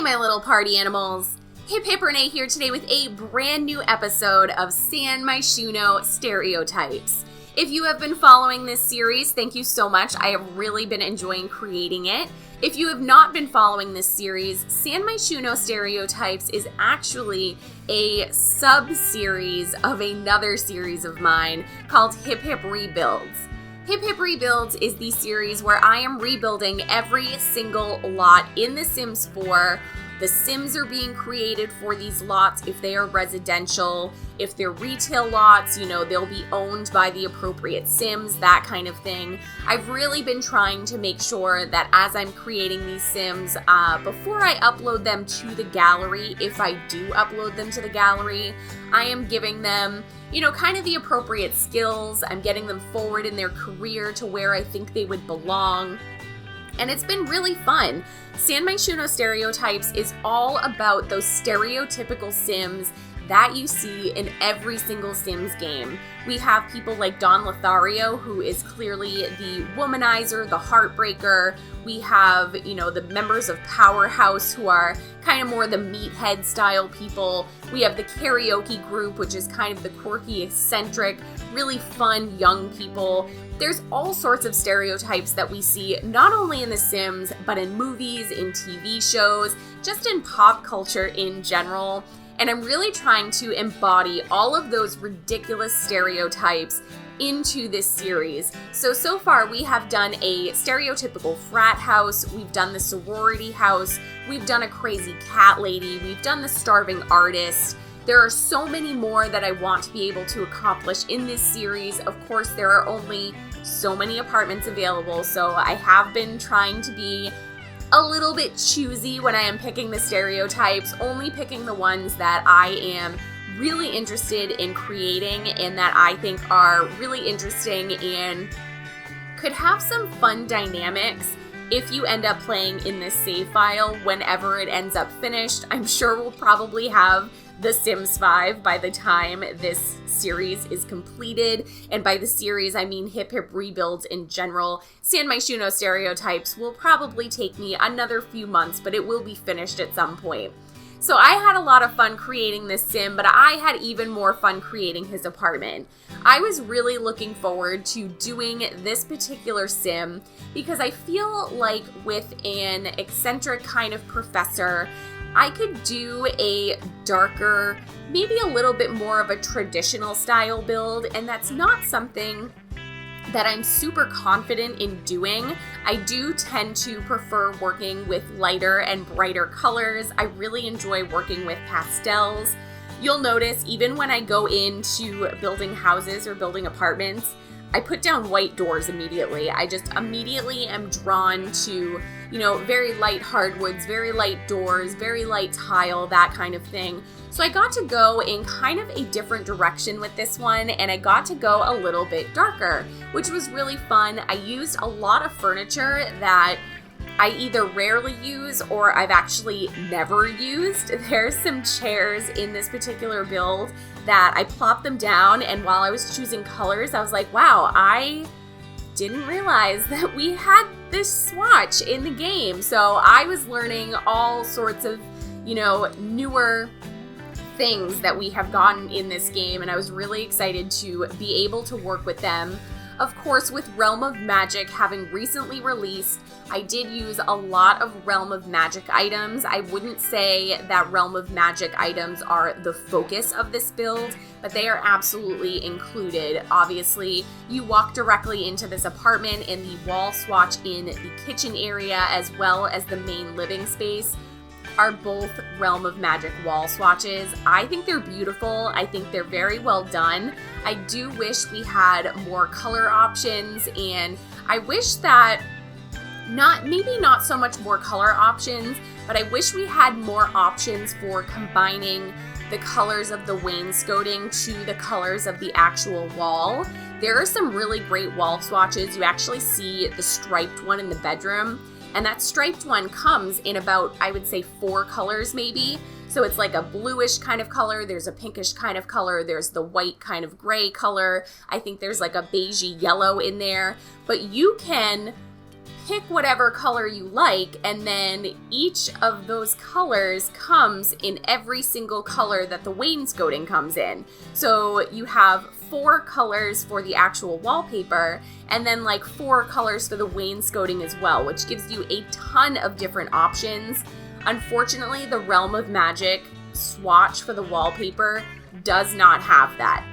my little party animals. Hip Hip Renee here today with a brand new episode of San Myshuno Stereotypes. If you have been following this series, thank you so much. I have really been enjoying creating it. If you have not been following this series, San Myshuno Stereotypes is actually a sub-series of another series of mine called Hip Hip Rebuilds. Hip Hip Rebuilds is the series where I am rebuilding every single lot in The Sims 4. The Sims are being created for these lots if they are residential. If they're retail lots, they'll be owned by the appropriate Sims, that kind of thing. I've really been trying to make sure that as I'm creating these Sims, before I upload them to the gallery, if I do upload them to the gallery, I am giving them, kind of the appropriate skills. I'm getting them forward in their career to where I think they would belong. And it's been really fun. San Myshuno Stereotypes is all about those stereotypical Sims that you see in every single Sims game. We have people like Don Lothario, who is clearly the womanizer, the heartbreaker. We have, the members of Powerhouse, who are kind of more the meathead style people. We have the karaoke group, which is kind of the quirky, eccentric, really fun young people. There's all sorts of stereotypes that we see not only in The Sims, but in movies, in TV shows, just in pop culture in general. And I'm really trying to embody all of those ridiculous stereotypes into this series. So far we have done a stereotypical frat house, we've done the sorority house, we've done a crazy cat lady, we've done the starving artist. There are so many more that I want to be able to accomplish in this series. Of course, there are only so many apartments available, so I have been trying to be a little bit choosy when I am picking the stereotypes, only picking the ones that I am really interested in creating and that I think are really interesting and could have some fun dynamics if you end up playing in this save file whenever it ends up finished. I'm sure we'll probably have The Sims 5 by the time this series is completed, and by the series I mean Hip Hip Rebuilds in general. San Myshuno Stereotypes will probably take me another few months, but it will be finished at some point. So I had a lot of fun creating this Sim, but I had even more fun creating his apartment. I was really looking forward to doing this particular Sim because I feel like with an eccentric kind of professor, I could do a darker, maybe a little bit more of a traditional style build, and that's not something that I'm super confident in doing. I do tend to prefer working with lighter and brighter colors. I really enjoy working with pastels. You'll notice even when I go into building houses or building apartments, I put down white doors immediately. I just immediately am drawn to, very light hardwoods, very light doors, very light tile, that kind of thing. So I got to go in kind of a different direction with this one, and I got to go a little bit darker, which was really fun. I used a lot of furniture that I either rarely use or I've actually never used. There's some chairs in this particular build that I plopped them down, and while I was choosing colors, I was like, wow, I didn't realize that we had this swatch in the game. So I was learning all sorts of, newer things that we have gotten in this game, and I was really excited to be able to work with them. Of course, with Realm of Magic having recently released, I did use a lot of Realm of Magic items. I wouldn't say that Realm of Magic items are the focus of this build, but they are absolutely included. Obviously, you walk directly into this apartment, and the wall swatch in the kitchen area as well as the main living space are both Realm of Magic wall swatches. I think they're beautiful. I think they're very well done. I do wish we had more color options, and I wish that maybe not so much more color options, but I wish we had more options for combining the colors of the wainscoting to the colors of the actual wall. There are some really great wall swatches. You actually see the striped one in the bedroom, and that striped one comes in about, I would say, 4 colors maybe. So it's like a bluish kind of color, there's a pinkish kind of color, there's the white kind of gray color, I think there's like a beigey yellow in there. But you can pick whatever color you like, and then each of those colors comes in every single color that the wainscoting comes in. So you have 4 colors for the actual wallpaper, and then like 4 colors for the wainscoting as well, which gives you a ton of different options. Unfortunately, the Realm of Magic swatch for the wallpaper does not have that.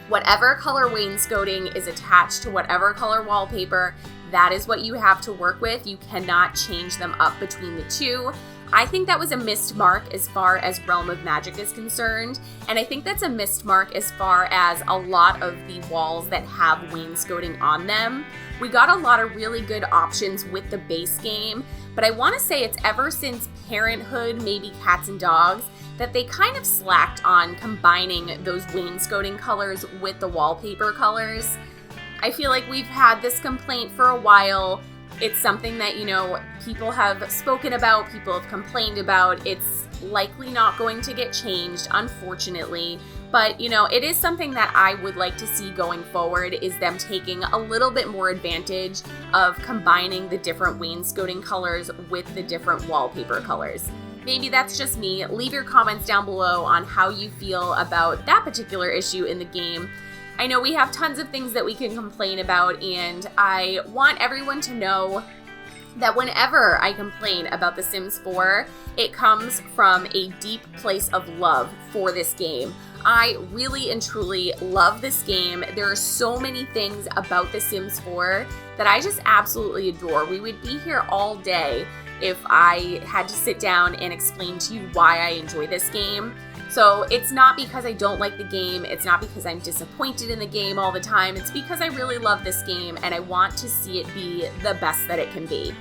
Whatever color wainscoting is attached to whatever color wallpaper, that is what you have to work with. You cannot change them up between the two. I think that was a missed mark as far as Realm of Magic is concerned, and I think that's a missed mark as far as a lot of the walls that have wainscoting on them. We got a lot of really good options with the base game, but I want to say it's ever since Parenthood, maybe Cats and Dogs, that they kind of slacked on combining those wainscoting colors with the wallpaper colors. I feel like we've had this complaint for a while. It's something that, people have spoken about, people have complained about. It's likely not going to get changed, unfortunately. But, it is something that I would like to see going forward, is them taking a little bit more advantage of combining the different wainscoting colors with the different wallpaper colors. Maybe that's just me. Leave your comments down below on how you feel about that particular issue in the game. I know we have tons of things that we can complain about, and I want everyone to know that whenever I complain about The Sims 4, it comes from a deep place of love for this game. I really and truly love this game. There are so many things about The Sims 4 that I just absolutely adore. We would be here all day if I had to sit down and explain to you why I enjoy this game. So it's not because I don't like the game, it's not because I'm disappointed in the game all the time, it's because I really love this game and I want to see it be the best that it can be.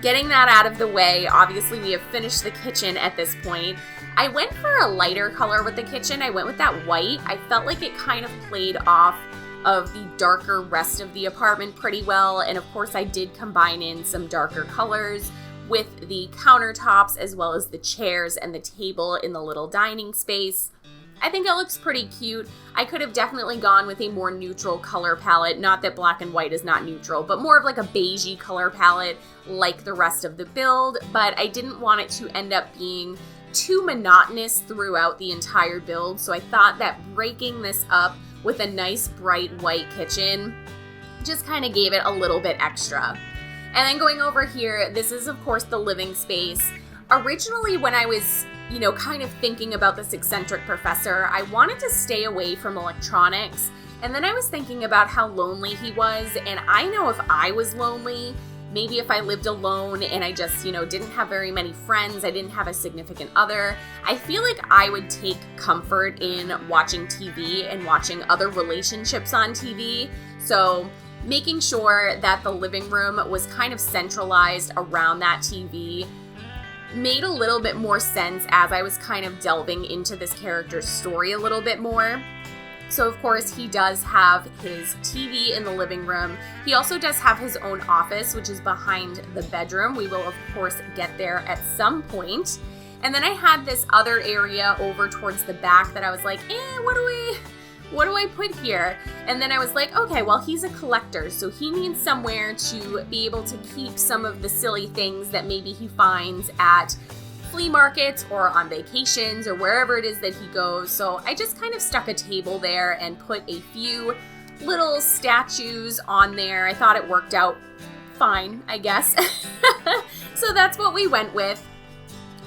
Getting that out of the way, obviously we have finished the kitchen at this point. I went for a lighter color with the kitchen. I went with that white. I felt like it kind of played off of the darker rest of the apartment pretty well, and of course I did combine in some darker colors with the countertops as well as the chairs and the table in the little dining space. I think it looks pretty cute. I could have definitely gone with a more neutral color palette, not that black and white is not neutral, but more of like a beigey color palette like the rest of the build, but I didn't want it to end up being too monotonous throughout the entire build, so I thought that breaking this up with a nice bright white kitchen just kind of gave it a little bit extra. And then going over here, this is of course the living space. Originally when I was, kind of thinking about this eccentric professor, I wanted to stay away from electronics. And then I was thinking about how lonely he was, and I know if I was lonely, maybe if I lived alone and I just, didn't have very many friends, I didn't have a significant other, I feel like I would take comfort in watching TV and watching other relationships on TV. So making sure that the living room was kind of centralized around that TV made a little bit more sense as I was kind of delving into this character's story a little bit more. So of course he does have his TV in the living room. He also does have his own office, which is behind the bedroom. We will of course get there at some point. And then I had this other area over towards the back that I was like, what do I put here? And then I was like, okay, well, he's a collector, so he needs somewhere to be able to keep some of the silly things that maybe he finds at flea markets or on vacations or wherever it is that he goes. So I just kind of stuck a table there and put a few little statues on there. I thought it worked out fine, I guess. So that's what we went with.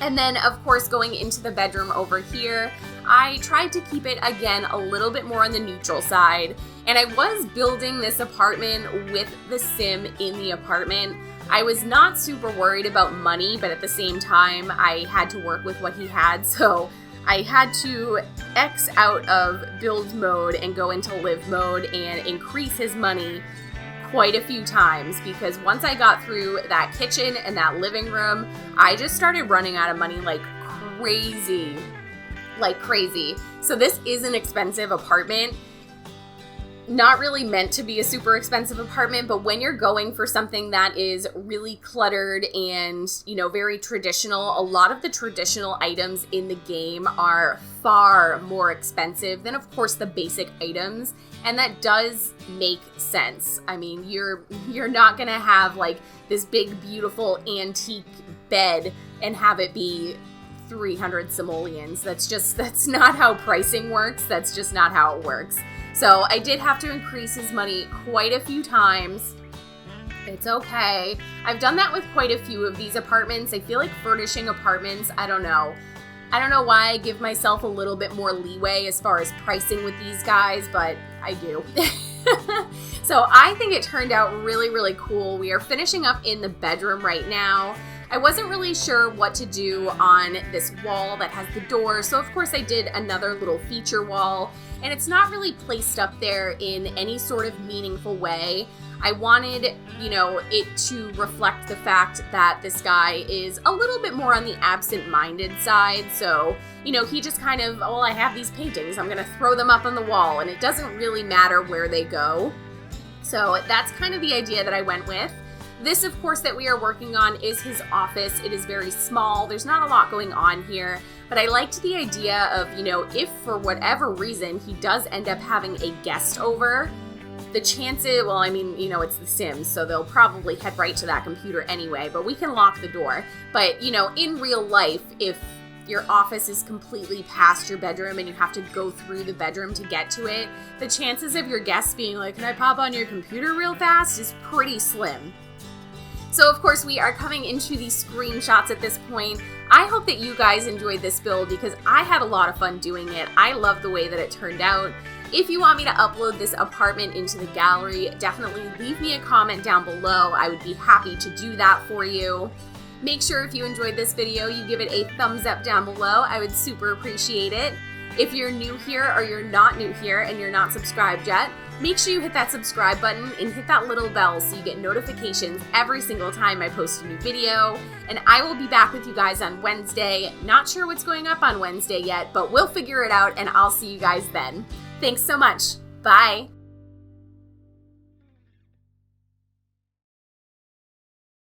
And then, of course, going into the bedroom over here, I tried to keep it, again, a little bit more on the neutral side. And I was building this apartment with the sim in the apartment. I was not super worried about money, but at the same time, I had to work with what he had. So I had to X out of build mode and go into live mode and increase his money quite a few times, because once I got through that kitchen and that living room, I just started running out of money like crazy. So this is an expensive apartment. not really meant to be a super expensive apartment, but when you're going for something that is really cluttered and, you know, very traditional, a lot of the traditional items in the game are far more expensive than, of course, the basic items, and that does make sense. I mean, you're not gonna have like this big, beautiful antique bed and have it be 300 simoleons. That's not how pricing works. That's just not how it works. So I did have to increase his money quite a few times. It's okay. I've done that with quite a few of these apartments. I feel like furnishing apartments, I don't know why I give myself a little bit more leeway as far as pricing with these guys, but I do. So I think it turned out really, really cool. We are finishing up in the bedroom right now. I wasn't really sure what to do on this wall that has the door, so of course I did another little feature wall, and it's not really placed up there in any sort of meaningful way. I wanted, you know, it to reflect the fact that this guy is a little bit more on the absent-minded side, so, you know, he just kind of, well, I have these paintings, I'm gonna throw them up on the wall, and it doesn't really matter where they go. So that's kind of the idea that I went with. This, of course, that we are working on is his office. It is very small. There's not a lot going on here, but I liked the idea of, you know, if for whatever reason he does end up having a guest over, the chances, well, I mean, you know, it's The Sims, so they'll probably head right to that computer anyway, but we can lock the door. But, you know, in real life, if your office is completely past your bedroom and you have to go through the bedroom to get to it, the chances of your guests being like, can I pop on your computer real fast, is pretty slim. So of course we are coming into the screenshots at this point. I hope that you guys enjoyed this build because I had a lot of fun doing it. I love the way that it turned out. If you want me to upload this apartment into the gallery, definitely leave me a comment down below. I would be happy to do that for you. Make sure if you enjoyed this video, you give it a thumbs up down below. I would super appreciate it. If you're new here or you're not new here and you're not subscribed yet, make sure you hit that subscribe button and hit that little bell so you get notifications every single time I post a new video. And I will be back with you guys on Wednesday. Not sure what's going up on Wednesday yet, but we'll figure it out and I'll see you guys then. Thanks so much. Bye.